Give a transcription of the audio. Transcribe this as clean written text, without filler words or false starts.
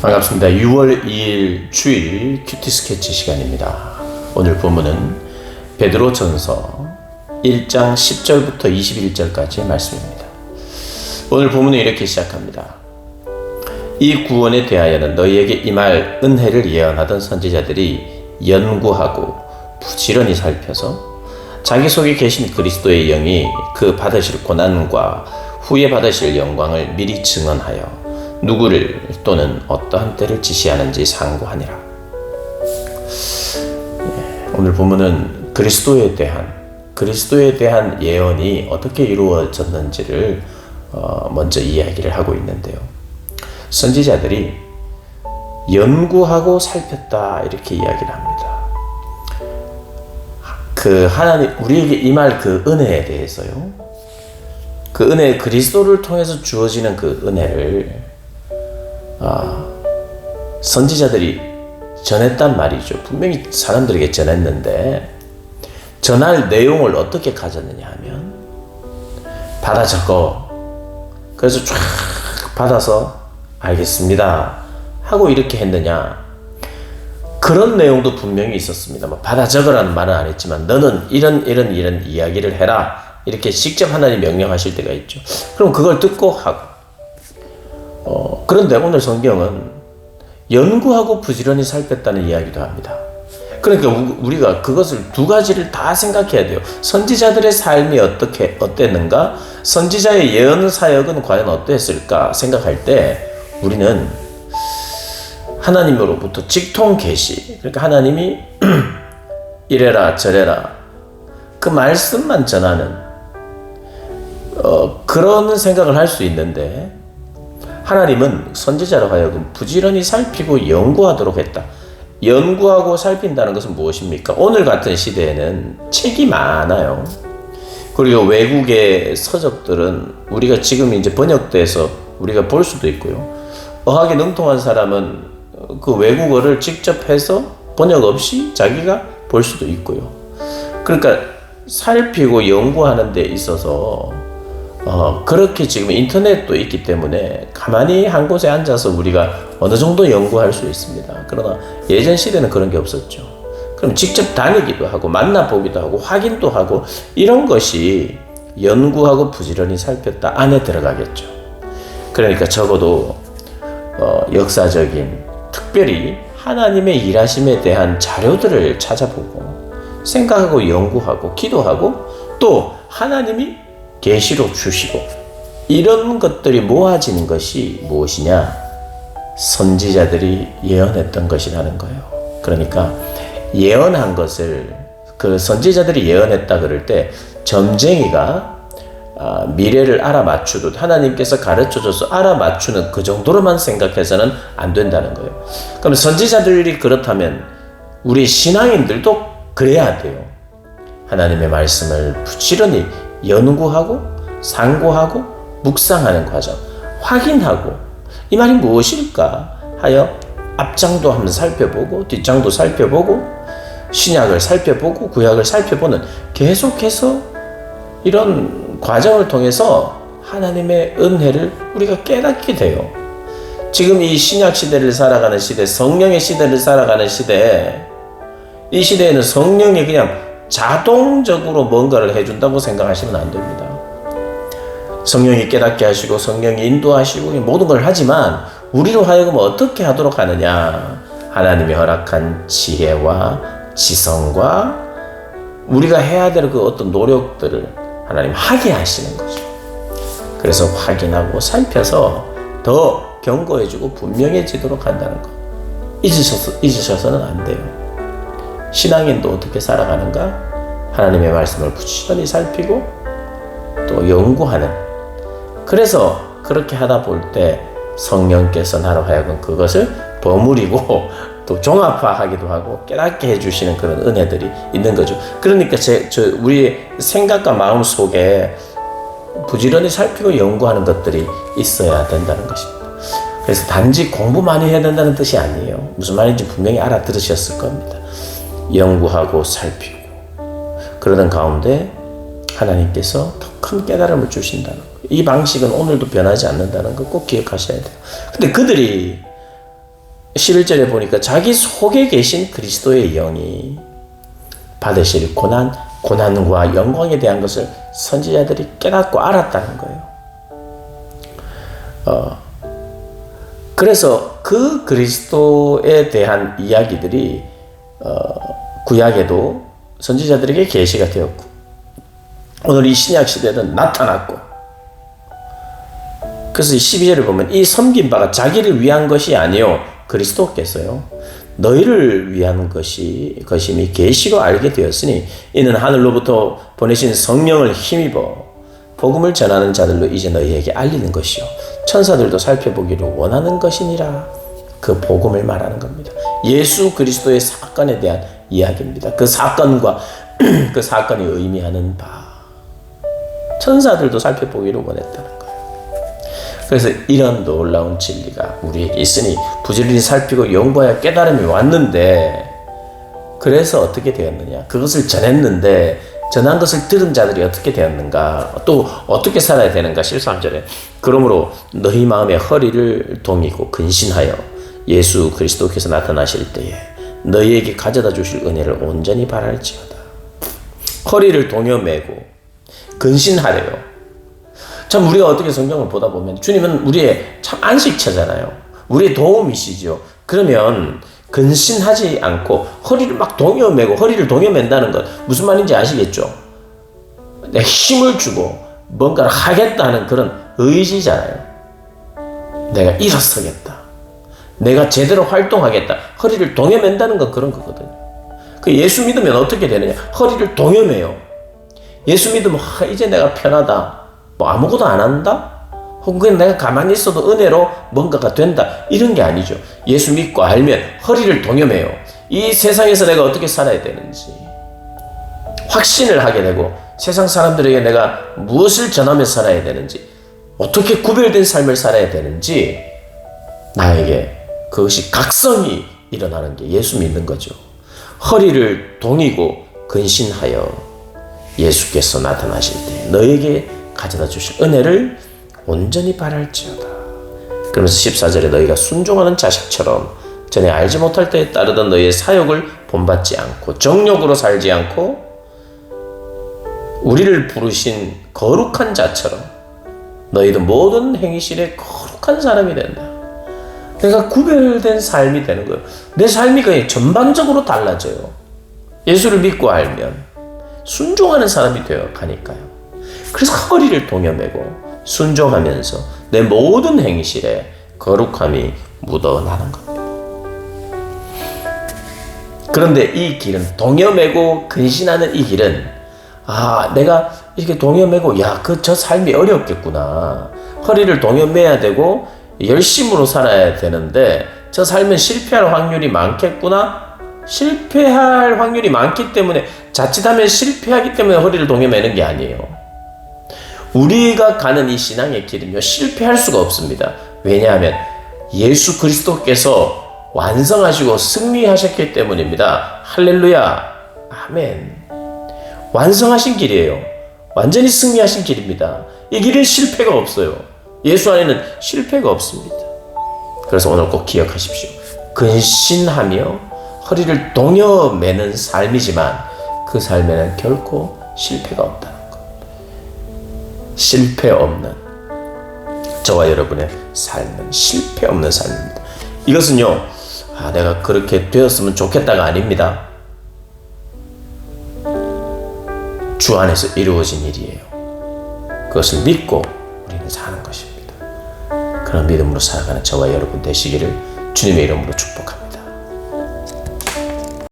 반갑습니다. 6월 2일 주일 큐티 스케치 시간입니다. 오늘 본문은 베드로전서 1장 10절부터 21절까지의 말씀입니다. 오늘 본문은 이렇게 시작합니다. 이 구원에 대하여는 너희에게 임할 은혜를 예언하던 선지자들이 연구하고 부지런히 살펴서 자기 속에 계신 그리스도의 영이 그 받으실 고난과 후에 받으실 영광을 미리 증언하여 누구를 또는 어떠한 때를 지시하는지 상고하니라. 오늘 본문은 그리스도에 대한 예언이 어떻게 이루어졌는지를 먼저 이야기를 하고 있는데요. 선지자들이 연구하고 살폈다 이렇게 이야기를 합니다. 그 하나님 우리에게 임할 그 은혜에 대해서요. 그 은혜 그리스도를 통해서 주어지는 그 은혜를 선지자들이 전했단 말이죠. 분명히 사람들에게 전했는데 전할 내용을 어떻게 가졌느냐 하면 받아 적어. 그래서 쫙 받아서 알겠습니다 하고 이렇게 했느냐. 그런 내용도 분명히 있었습니다. 받아 적으라는 말은 안 했지만 너는 이런 이야기를 해라 이렇게 직접 하나님 명령하실 때가 있죠. 그럼 그걸 듣고 하고 그런데 오늘 성경은 연구하고 부지런히 살폈다는 이야기도 합니다. 그러니까 우리가 그것을 두 가지를 다 생각해야 돼요. 선지자들의 삶이 어땠는가? 선지자의 예언 사역은 과연 어땠을까? 생각할 때 우리는 하나님으로부터 직통 계시, 그러니까 하나님이 이래라 저래라 그 말씀만 전하는 그런 생각을 할 수 있는데 하나님은 선지자로 하여금 부지런히 살피고 연구하도록 했다. 연구하고 살핀다는 것은 무엇입니까? 오늘 같은 시대에는 책이 많아요. 그리고 외국의 서적들은 우리가 지금 이제 번역돼서 우리가 볼 수도 있고요. 어학에 능통한 사람은 그 외국어를 직접 해서 번역 없이 자기가 볼 수도 있고요. 그러니까 살피고 연구하는 데 있어서 그렇게 지금 인터넷도 있기 때문에 가만히 한 곳에 앉아서 우리가 어느 정도 연구할 수 있습니다. 그러나 예전 시대는 그런 게 없었죠. 그럼 직접 다니기도 하고 만나보기도 하고 확인도 하고 이런 것이 연구하고 부지런히 살폈다 안에 들어가겠죠. 그러니까 적어도 역사적인 특별히 하나님의 일하심에 대한 자료들을 찾아보고 생각하고 연구하고 기도하고 또 하나님이 계시로 주시고 이런 것들이 모아지는 것이 무엇이냐? 선지자들이 예언했던 것이라는 거예요. 그러니까 예언한 것을 그 선지자들이 예언했다 그럴 때 점쟁이가 미래를 알아맞추듯 하나님께서 가르쳐줘서 알아맞추는 그 정도로만 생각해서는 안 된다는 거예요. 그럼 선지자들이 그렇다면 우리 신앙인들도 그래야 돼요. 하나님의 말씀을 부지런히 연구하고 상고하고 묵상하는 과정, 확인하고 이 말이 무엇일까 하여 앞장도 한번 살펴보고 뒷장도 살펴보고 신약을 살펴보고 구약을 살펴보는 계속해서 이런 과정을 통해서 하나님의 은혜를 우리가 깨닫게 돼요. 지금 이 신약 시대를 살아가는 시대, 성령의 시대를 살아가는 시대에 이 시대에는 성령이 그냥 자동적으로 뭔가를 해준다고 생각하시면 안 됩니다. 성령이 깨닫게 하시고 성령이 인도하시고 모든 걸 하지만 우리로 하여금 어떻게 하도록 하느냐? 하나님이 허락한 지혜와 지성과 우리가 해야 될 그 어떤 노력들을 하나님 하게 하시는 거죠. 그래서 확인하고 살펴서 더 견고해지고 분명해지도록 한다는 거. 잊으셔서는 안 돼요. 신앙인도 어떻게 살아가는가? 하나님의 말씀을 부지런히 살피고 또 연구하는. 그래서 그렇게 하다 볼 때 성령께서 나로 하여금 그것을 버무리고 또 종합화하기도 하고 깨닫게 해주시는 그런 은혜들이 있는 거죠. 그러니까 우리의 생각과 마음 속에 부지런히 살피고 연구하는 것들이 있어야 된다는 것입니다. 그래서 단지 공부 많이 해야 된다는 뜻이 아니에요. 무슨 말인지 분명히 알아들으셨을 겁니다. 연구하고 살피고 그러는 가운데 하나님께서 더 큰 깨달음을 주신다는 거. 이 방식은 오늘도 변하지 않는다는 거 꼭 기억하셔야 돼요. 근데 그들이 11절에 보니까 자기 속에 계신 그리스도의 영이 받으실 고난과 영광에 대한 것을 선지자들이 깨닫고 알았다는 거예요. 그래서 그 그리스도에 대한 이야기들이 구약에도 선지자들에게 계시가 되었고, 오늘 이 신약 시대는 나타났고, 그래서 12절을 보면 이 섬긴 바가 자기를 위한 것이 아니요 그리스도께서요 너희를 위한 것임이 계시고 알게 되었으니 이는 하늘로부터 보내신 성령을 힘입어 복음을 전하는 자들로 이제 너희에게 알리는 것이요 천사들도 살펴보기를 원하는 것이니라. 그 복음을 말하는 겁니다. 예수 그리스도의 사건에 대한 이야기입니다. 그 사건과 그 사건이 의미하는 바, 천사들도 살펴보기를 원했다는 거예요. 그래서 이런 놀라운 진리가 우리에게 있으니 부지런히 살피고 연구하여 깨달음이 왔는데, 그래서 어떻게 되었느냐, 그것을 전했는데 전한 것을 들은 자들이 어떻게 되었는가, 또 어떻게 살아야 되는가. 13절에 그러므로 너희 마음의 허리를 동이고 근신하여 예수 그리스도께서 나타나실 때에 너희에게 가져다 주실 은혜를 온전히 바랄지어다. 허리를 동여 매고 근신하래요. 참 우리가 어떻게 성경을 보다 보면 주님은 우리의 참 안식처잖아요. 우리의 도움이시죠. 그러면 근신하지 않고 허리를 막 동여매고, 허리를 동여맨다는 것 무슨 말인지 아시겠죠? 내 힘을 주고 뭔가를 하겠다는 그런 의지잖아요. 내가 일어서겠다, 내가 제대로 활동하겠다, 허리를 동여맨다는 건 그런 거거든요. 그 예수 믿으면 어떻게 되느냐, 허리를 동여매요. 예수 믿으면 이제 내가 편하다, 뭐 아무것도 안 한다, 혹은 그냥 내가 가만히 있어도 은혜로 뭔가가 된다, 이런 게 아니죠. 예수 믿고 알면 허리를 동여매요. 이 세상에서 내가 어떻게 살아야 되는지 확신을 하게 되고, 세상 사람들에게 내가 무엇을 전하며 살아야 되는지, 어떻게 구별된 삶을 살아야 되는지 나에게 그것이 각성이 일어나는 게 예수 믿는 거죠. 허리를 동이고 근신하여 예수께서 나타나실 때 너에게 가져다 주실 은혜를 온전히 바랄지어다. 그러면서 14절에 너희가 순종하는 자식처럼 전에 알지 못할 때에 따르던 너희의 사욕을 본받지 않고 정욕으로 살지 않고 우리를 부르신 거룩한 자처럼 너희도 모든 행실에 거룩한 사람이 된다. 내가 구별된 삶이 되는 거예요. 내 삶이 그냥 전반적으로 달라져요. 예수를 믿고 알면 순종하는 사람이 되어 가니까요. 그래서 허리를 동여매고 순종하면서 내 모든 행실에 거룩함이 묻어나는 겁니다. 그런데 이 길은, 동여매고 근신하는 이 길은, 내가 이렇게 동여매고, 저 삶이 어렵겠구나, 허리를 동여매야 되고 열심으로 살아야 되는데 저 삶은 실패할 확률이 많겠구나, 실패할 확률이 많기 때문에, 자칫하면 실패하기 때문에 허리를 동여매는 게 아니에요. 우리가 가는 이 신앙의 길은요, 실패할 수가 없습니다. 왜냐하면 예수 그리스도께서 완성하시고 승리하셨기 때문입니다. 할렐루야, 아멘. 완성하신 길이에요. 완전히 승리하신 길입니다. 이 길은 실패가 없어요. 예수 안에는 실패가 없습니다. 그래서 오늘 꼭 기억하십시오. 근신하며 허리를 동여매는 삶이지만 그 삶에는 결코 실패가 없다는 것. 실패 없는, 저와 여러분의 삶은 실패 없는 삶입니다. 이것은요, 내가 그렇게 되었으면 좋겠다가 아닙니다. 주 안에서 이루어진 일이에요. 그것을 믿고 우리는 사는 것입니다. 그런 믿음으로 살아가는 저와 여러분 되시기를 주님의 이름으로 축복합니다.